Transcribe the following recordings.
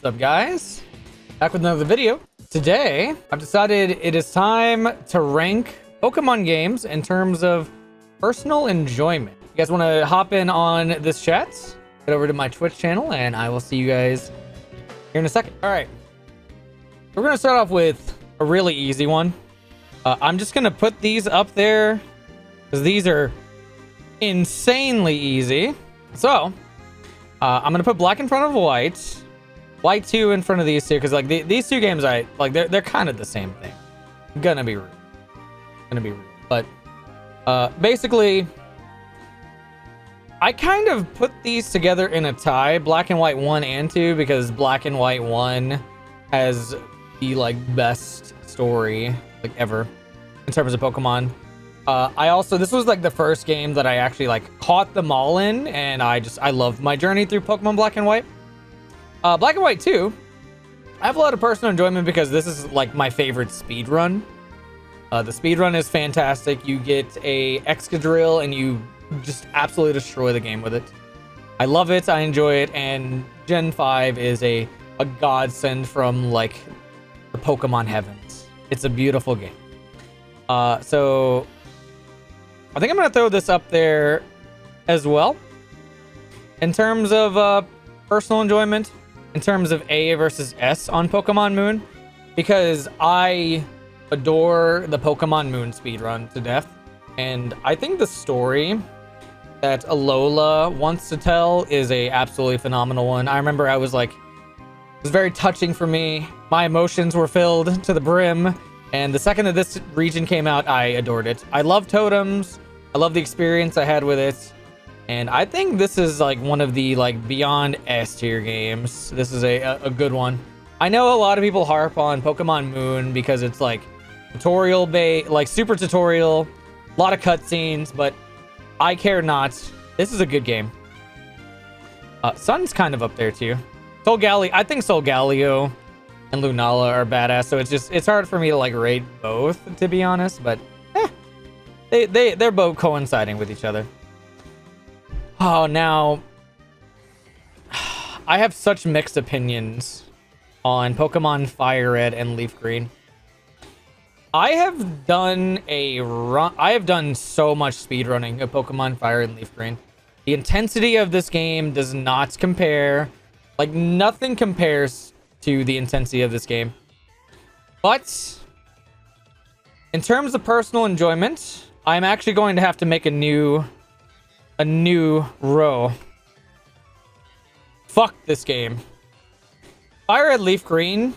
What's up, guys? Back with another video. Today, I've decided it is time to rank Pokemon games in terms of personal enjoyment. You guys want to hop in on this chat? Head over to my Twitch channel, and I will see you guys here in a second. All right. We're going to start off with a really easy one. I'm just going to put these up there because these are insanely easy. So, I'm going to put black in front of white. White 2 in front of these two, because like these two games, they're kind of the same thing. Gonna be rude. But basically, I kind of put these together in a tie, black and white 1 and 2, because black and white 1 has the best story ever in terms of Pokemon. This was the first game that I actually caught them all in, and I loved my journey through Pokemon Black and White. Black and White 2, I have a lot of personal enjoyment because this is my favorite speed run. The speed run is fantastic. You get a Excadrill and you just absolutely destroy the game with it. I love it. I enjoy it. And Gen 5 is a godsend from the Pokemon heavens. It's a beautiful game. So I think I'm going to throw this up there as well. In terms of personal enjoyment, in terms of A versus S on Pokemon Moon, because I adore the Pokemon Moon speedrun to death, and I think the story that Alola wants to tell is a absolutely phenomenal one. I remember it was very touching for me. My emotions were filled to the brim, and the second that this region came out, I adored it. I love totems. I love the experience I had with it. And I think this is one of the beyond S tier games. This is a good one. I know a lot of people harp on Pokemon Moon because it's tutorial based, super tutorial, a lot of cutscenes, but I care not. This is a good game. Sun's kind of up there too. I think Solgaleo and Lunala are badass, so it's hard for me to rate both, to be honest, but they're both coinciding with each other. Oh, now I have such mixed opinions on Pokemon Fire Red and Leaf Green. I have done so much speedrunning of Pokemon Fire and Leaf Green. The intensity of this game does not compare. Nothing compares to the intensity of this game. But in terms of personal enjoyment, I'm actually going to have to make a new row. Fuck this game. Fire Red Leaf Green,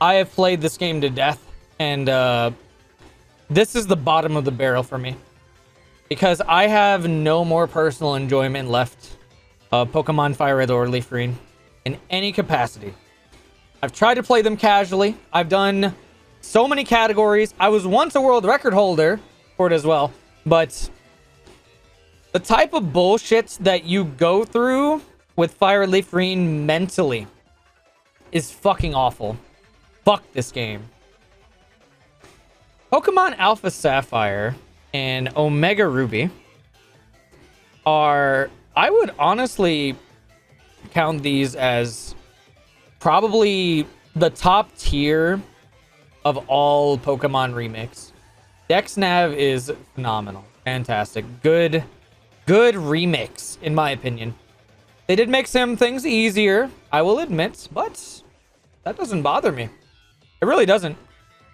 I have played this game to death, and this is the bottom of the barrel for me because I have no more personal enjoyment left of Pokemon Fire Red or Leaf Green in any capacity. I've tried to play them casually. I've done so many categories. I was once a world record holder for it as well, but the type of bullshit that you go through with Fire Red Leaf Green mentally is fucking awful. Fuck this game. Pokemon Alpha Sapphire and Omega Ruby are, I would honestly count these as probably the top tier of all Pokemon remakes. Dex Nav is phenomenal. Fantastic. Good remix, in my opinion. They did make some things easier, I will admit, but that doesn't bother me. It really doesn't.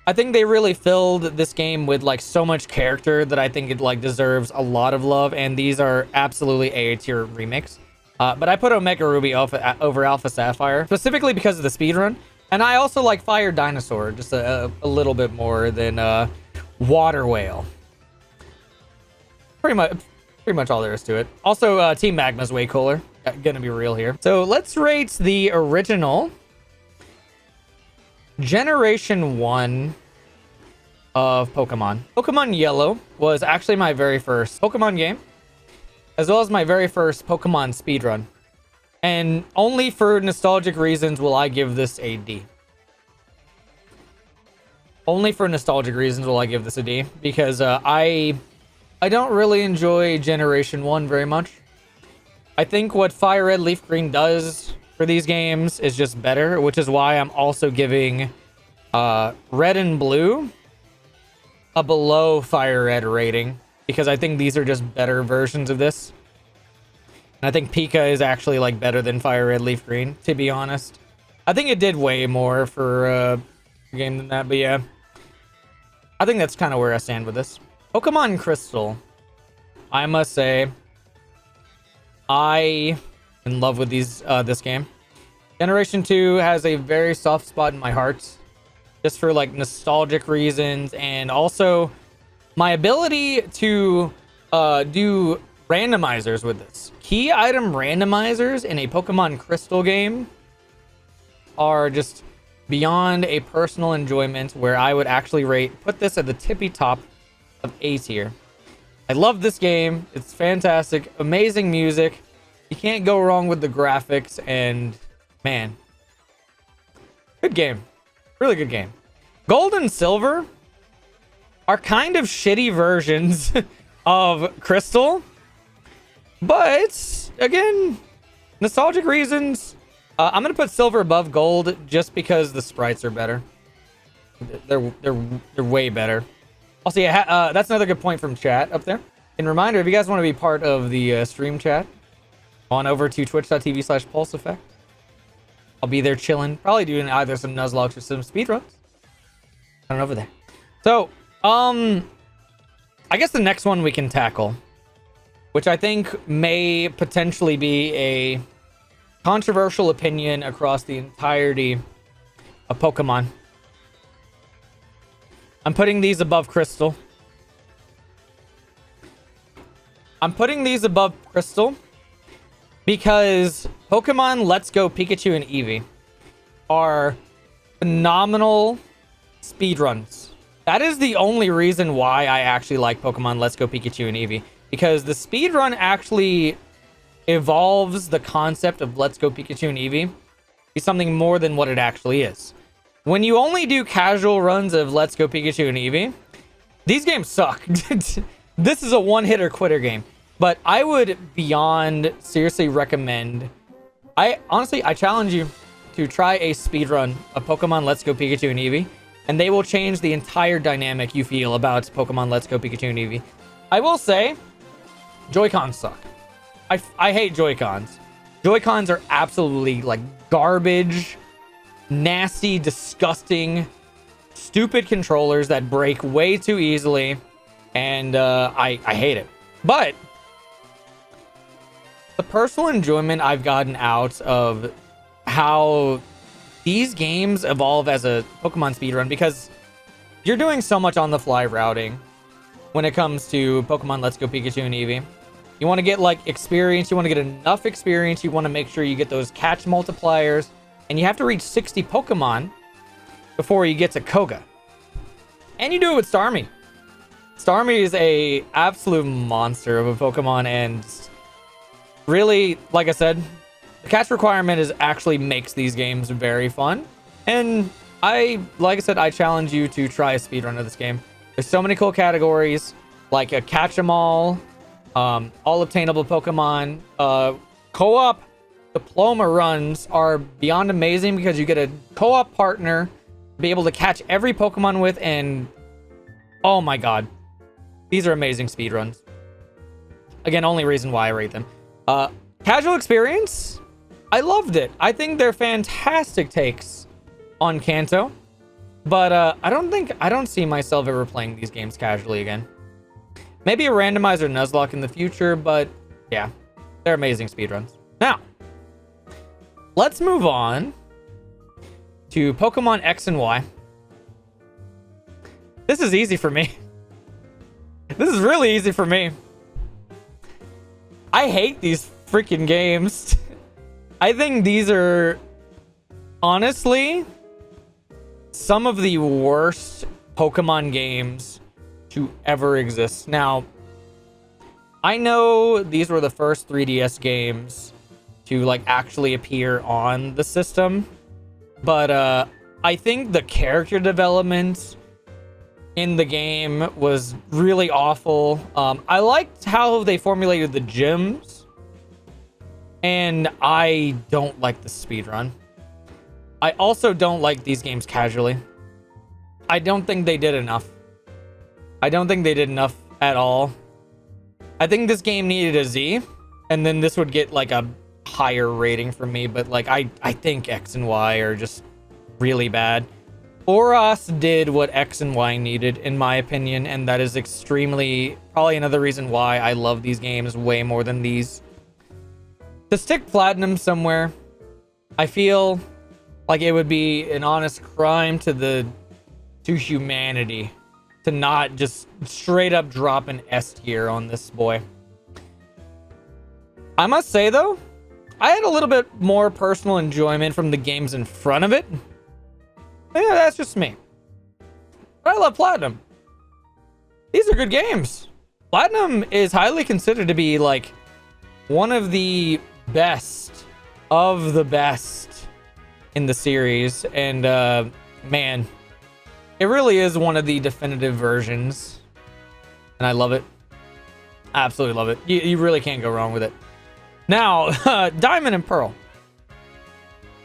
I think they really filled this game with so much character that I think it deserves a lot of love, and these are absolutely A tier remakes. But I put Omega Ruby over Alpha Sapphire specifically because of the speedrun, and I also like Fire Dinosaur just a little bit more than Water Whale. Pretty much all there is to it. Also, Team Magma's way cooler. Gonna be real here. So let's rate the original Generation 1 of Pokemon. Pokemon Yellow was actually my very first Pokemon game, as well as my very first Pokemon speedrun. And only for nostalgic reasons will I give this a D. Only for nostalgic reasons will I give this a D, because I don't really enjoy Generation 1 very much. I think what Fire Red Leaf Green does for these games is just better, which is why I'm also giving red and blue a below fire red rating, because I think these are just better versions of this. And I think Pika is actually like better than fire red leaf green, to be honest. I think it did way more for a game than that, but yeah. I think that's kind of where I stand with this. Pokemon Crystal. I must say, I am in love with this game. Generation 2 has a very soft spot in my heart, just for like nostalgic reasons, and also my ability to do randomizers with this. Key item randomizers in a Pokemon Crystal game are just beyond a personal enjoyment, where I would actually put this at the tippy top of A tier. I love this game. It's fantastic. Amazing music. You can't go wrong with the graphics, and man, good game. Really good game. Gold and Silver are kind of shitty versions of Crystal, but again, nostalgic reasons. I'm gonna put Silver above Gold just because the sprites are better. They're way better. Also, yeah, that's another good point from chat up there. And reminder, if you guys want to be part of the stream chat, on over to twitch.tv/PulseEffects. I'll be there chilling, probably doing either some Nuzlockes or some speedruns. I don't know over there. So, I guess the next one we can tackle, which I think may potentially be a controversial opinion across the entirety of Pokemon. I'm putting these above Crystal. I'm putting these above Crystal because Pokemon Let's Go Pikachu and Eevee are phenomenal speedruns. That is the only reason why I actually like Pokemon Let's Go Pikachu and Eevee, because the speedrun actually evolves the concept of Let's Go Pikachu and Eevee to be something more than what it actually is. When you only do casual runs of Let's Go Pikachu and Eevee, these games suck. This is a one-hitter quitter game. But I would beyond seriously recommend... I challenge you to try a speedrun of Pokemon Let's Go Pikachu and Eevee, and they will change the entire dynamic you feel about Pokemon Let's Go Pikachu and Eevee. I will say, Joy-Cons suck. I hate Joy-Cons. Joy-Cons are absolutely like garbage, nasty, disgusting, stupid controllers that break way too easily, and I hate it. But the personal enjoyment I've gotten out of how these games evolve as a Pokemon speedrun, because you're doing so much on the fly routing when it comes to Pokemon Let's Go Pikachu and Eevee. You want to get like experience, you want to get enough experience, you want to make sure you get those catch multipliers, and you have to reach 60 Pokemon before you get to Koga. And you do it with Starmie. Starmie is a absolute monster of a Pokemon, and really, like I said, the catch requirement actually makes these games very fun. And like I said, I challenge you to try a speedrun of this game. There's so many cool categories, like a catch 'em all obtainable Pokemon, co-op diploma runs are beyond amazing because you get a co-op partner to be able to catch every Pokemon with, and oh my god, these are amazing speedruns. Again, only reason why I rate them. Casual experience, I loved it. I think they're fantastic takes on Kanto, but I don't see myself ever playing these games casually again. Maybe a randomizer Nuzlocke in the future, but yeah, they're amazing speedruns. Now, let's move on to Pokemon X and Y. This is easy for me. This is really easy for me. I hate these freaking games. I think these are honestly some of the worst Pokemon games to ever exist. Now, I know these were the first 3DS games to like actually appear on the system, but I think the character development in the game was really awful. I liked how they formulated the gyms, And I don't like the speedrun. I also don't like these games casually. I don't think they did enough. I don't think they did enough at all. I think this game needed a Z, and then this would get like a higher rating from me, but like I think X and Y are just really bad. Oros did what X and Y needed, in my opinion, and that is extremely probably another reason why I love these games way more than these. To stick platinum somewhere, I feel like it would be an honest crime to humanity to not just straight up drop an S tier on this boy. I must say though, I had a little bit more personal enjoyment from the games in front of it. Yeah, that's just me. But I love Platinum. These are good games. Platinum is highly considered to be like one of the best of the best in the series. And man, it really is one of the definitive versions. And I love it. I absolutely love it. You really can't go wrong with it. Now, Diamond and Pearl.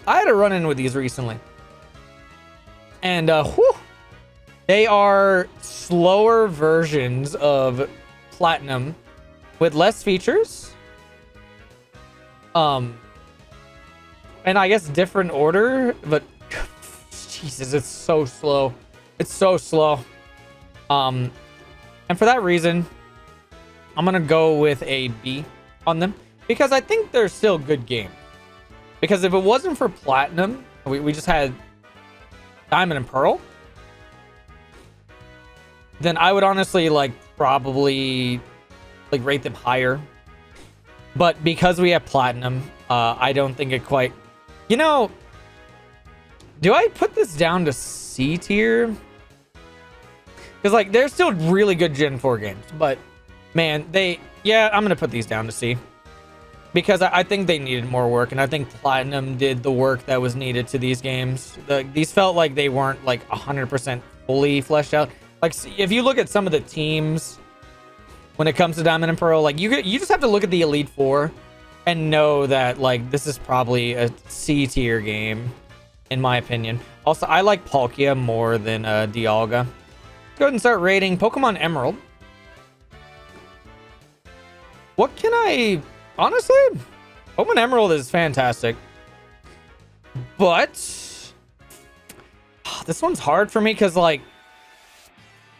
I had a run-in with these recently. And they are slower versions of Platinum with less features. And I guess different order, but Jesus, it's so slow. It's so slow. And for that reason, I'm gonna go with a B on them because I think they're still good games. Because if it wasn't for Platinum, we just had Diamond and Pearl, then I would honestly like probably like rate them higher. But because we have Platinum, I don't think it quite, you know, do I put this down to C tier? Because like they're still really good Gen 4 games, but man, yeah, I'm gonna put these down to C. Because I think they needed more work, and I think Platinum did the work that was needed to these games. These felt like they weren't like 100% fully fleshed out. Like if you look at some of the teams when it comes to Diamond and Pearl, like you just have to look at the Elite Four and know that like this is probably a C tier game, in my opinion. Also, I like Palkia more than Dialga. Let's go ahead and start rating Pokemon Emerald. What can I... Honestly, Pokemon Emerald is fantastic. But this one's hard for me because, like,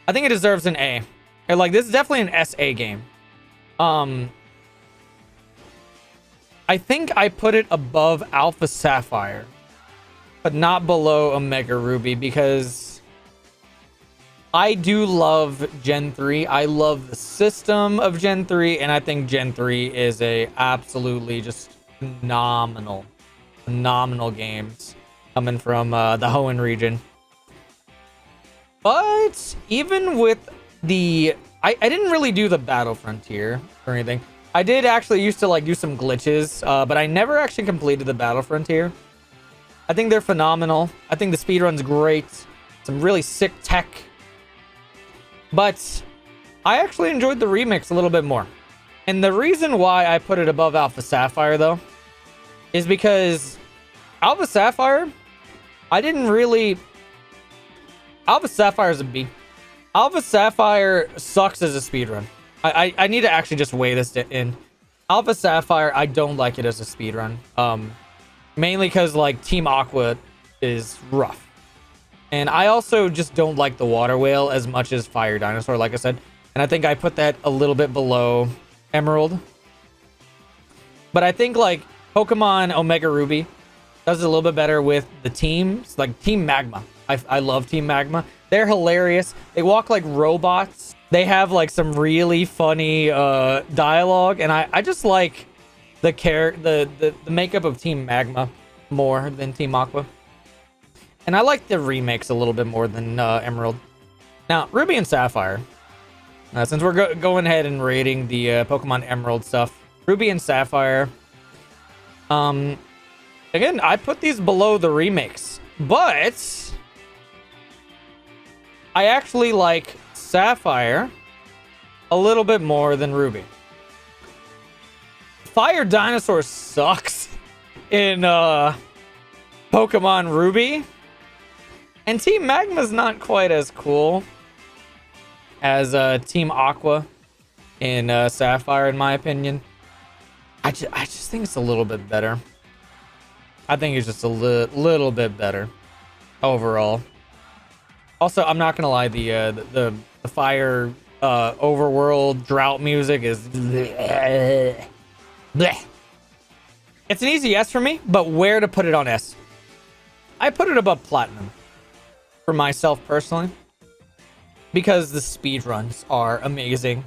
I think it deserves an A. And, like, this is definitely an SA game. I think I put it above Alpha Sapphire, but not below Omega Ruby because I do love Gen 3. I love the system of Gen 3, and I think Gen 3 is a absolutely just phenomenal games coming from the Hoenn region. But even with the... I didn't really do the Battle Frontier or anything. I did actually used to like do some glitches, but I never actually completed the Battle Frontier. I think they're phenomenal. I think the speedrun's great. Some really sick tech. But I actually enjoyed the remix a little bit more. And the reason why I put it above Alpha Sapphire, though, is because Alpha Sapphire, I didn't really... Alpha Sapphire is a B. Alpha Sapphire sucks as a speedrun. I need to actually just weigh this in. Alpha Sapphire, I don't like it as a speedrun. Mainly because, like, Team Aqua is rough. And I also just don't like the Water Whale as much as Fire Dinosaur, like I said. And I think I put that a little bit below Emerald. But I think, like, Pokemon Omega Ruby does it a little bit better with the teams. Like, Team Magma. I love Team Magma. They're hilarious. They walk like robots. They have, like, some really funny dialogue. And I just like the makeup of Team Magma more than Team Aqua. And I like the remakes a little bit more than Emerald. Now, Ruby and Sapphire. Since we're going ahead and rating the Pokemon Emerald stuff, Ruby and Sapphire. Again, I put these below the remakes, but I actually like Sapphire a little bit more than Ruby. Fire Dinosaur sucks in Pokemon Ruby. And Team Magma's not quite as cool as Team Aqua in Sapphire, in my opinion. I just think it's a little bit better. I think it's just a little bit better overall. Also, I'm not gonna lie, the Fire overworld drought music is bleh. It's an easy S for me, but where to put it on S? I put it above Platinum for myself personally, because the speedruns are amazing.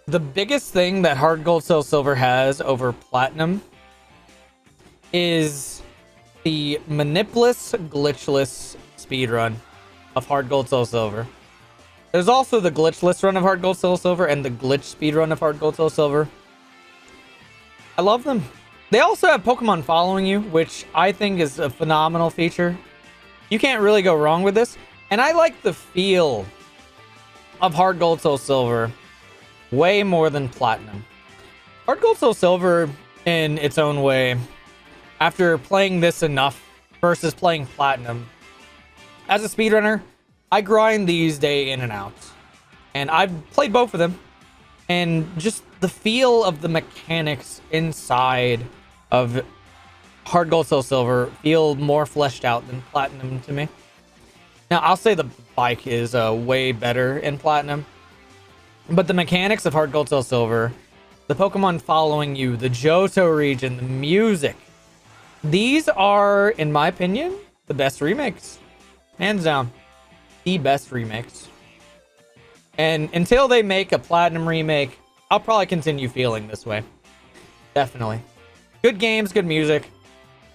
The biggest thing that Hard Gold Soul Silver has over Platinum is the manipless, glitchless speedrun of Hard Gold Soul Silver. There's also the glitchless run of Hard Gold Soul Silver and the glitch speedrun of Hard Gold Soul Silver. I love them. They also have Pokemon following you, which I think is a phenomenal feature. You can't really go wrong with this. And I like the feel of Hard Gold Soul Silver way more than Platinum. Hard Gold Soul Silver, in its own way, after playing this enough versus playing Platinum, as a speedrunner, I grind these day in and out. And I've played both of them. And just the feel of the mechanics inside of Hard Gold Soul Silver feel more fleshed out than Platinum to me. Now, I'll say the bike is way better in Platinum. But the mechanics of Hard Gold Soul Silver, the Pokemon following you, the Johto region, the music, these are, in my opinion, the best remakes. Hands down. The best remakes. And until they make a Platinum remake, I'll probably continue feeling this way. Definitely. Good games, good music.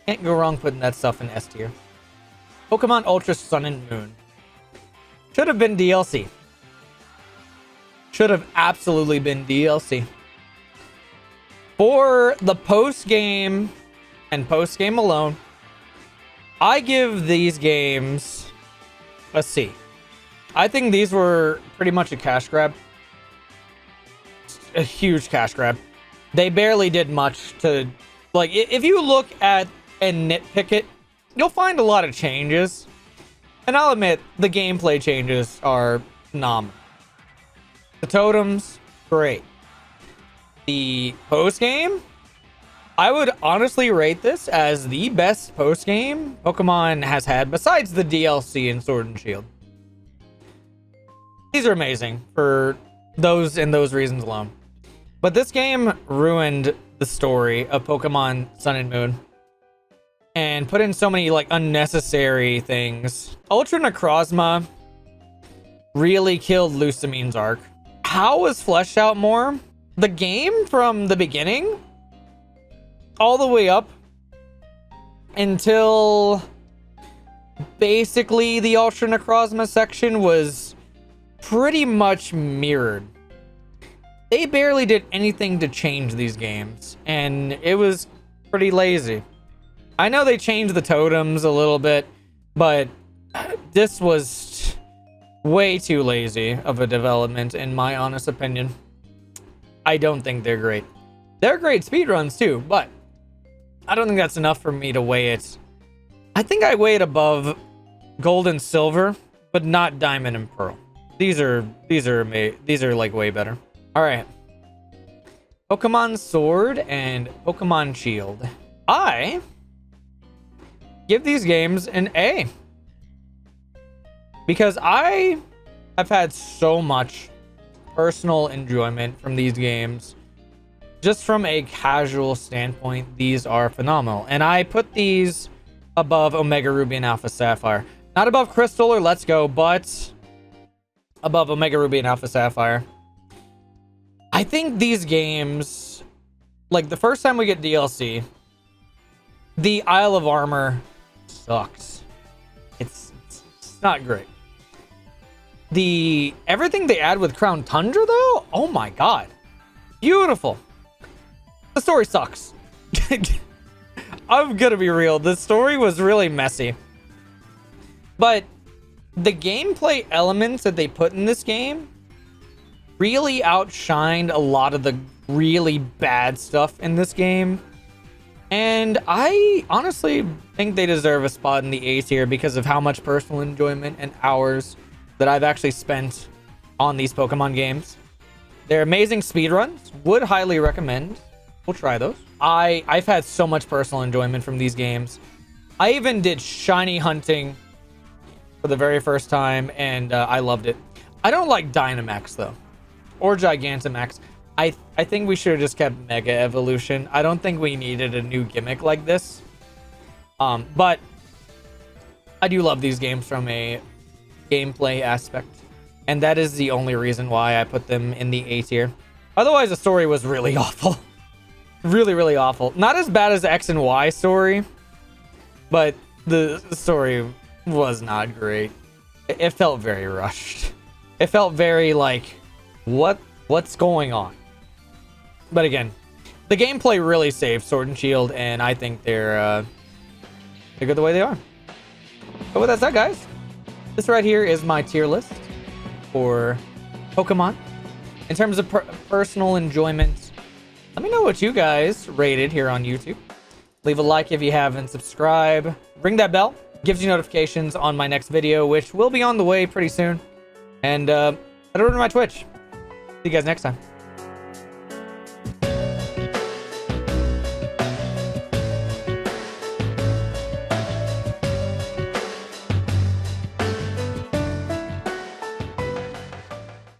Can't go wrong putting that stuff in S tier. Pokemon Ultra Sun and Moon. Should have been DLC. Should have absolutely been DLC. For the post-game and post-game alone, I give these games a C. I think these were pretty much a cash grab. A huge cash grab. They barely did much to... Like, if you look at and nitpick it, you'll find a lot of changes. And I'll admit, the gameplay changes are phenomenal. The totems, great. The post-game, I would honestly rate this as the best post-game Pokemon has had, besides the DLC in Sword and Shield. These are amazing for those and those reasons alone. But this game ruined the story of Pokemon Sun and Moon and put in so many like unnecessary things. Ultra Necrozma really killed Lucamine's arc. How was fleshed out more? The game from the beginning all the way up until basically the Ultra Necrozma section was pretty much mirrored. They barely did anything to change these games, and it was pretty lazy. I know they changed the totems a little bit, but this was way too lazy of a development, in my honest opinion. I don't think they're great. They're great speedruns too, but I don't think that's enough for me to weigh it. I think I weigh it above Gold and Silver, but not Diamond and Pearl. These are like way better. All right. Pokemon Sword and Pokemon Shield. I give these games an A. Because I have had so much personal enjoyment from these games. Just from a casual standpoint, these are phenomenal. And I put these above Omega Ruby and Alpha Sapphire. Not above Crystal or Let's Go, but above Omega Ruby and Alpha Sapphire. I think these games, like the first time we get DLC, the Isle of Armor sucks. It's not great. Everything they add with Crown Tundra though, oh my god, beautiful. The story sucks. I'm gonna be real, the story was really messy, but the gameplay elements that they put in this game really outshined a lot of the really bad stuff in this game. And I honestly think they deserve a spot in the A tier because of how much personal enjoyment and hours that I've actually spent on these Pokemon games. They're amazing speedruns. Would highly recommend. We'll try those. I've had so much personal enjoyment from these games. I even did shiny hunting for the very first time, and I loved it. I don't like Dynamax though, or Gigantamax. I think we should have just kept Mega Evolution. I don't think we needed a new gimmick like this. But I do love these games from a gameplay aspect, and that is the only reason why I put them in the A tier. Otherwise, the story was really awful. Really, really awful. Not as bad as the X and Y story, but the story was not great. It felt very rushed. It felt very like, what's going on? But again, the gameplay really saved Sword and Shield, and I think they're good the way they are. But with that said, guys, this right here is my tier list for Pokemon. In terms of personal enjoyment, let me know what you guys rated here on YouTube. Leave a like if you haven't, subscribe, ring that bell, gives you notifications on my next video, which will be on the way pretty soon. And head over to my Twitch. See you guys next time.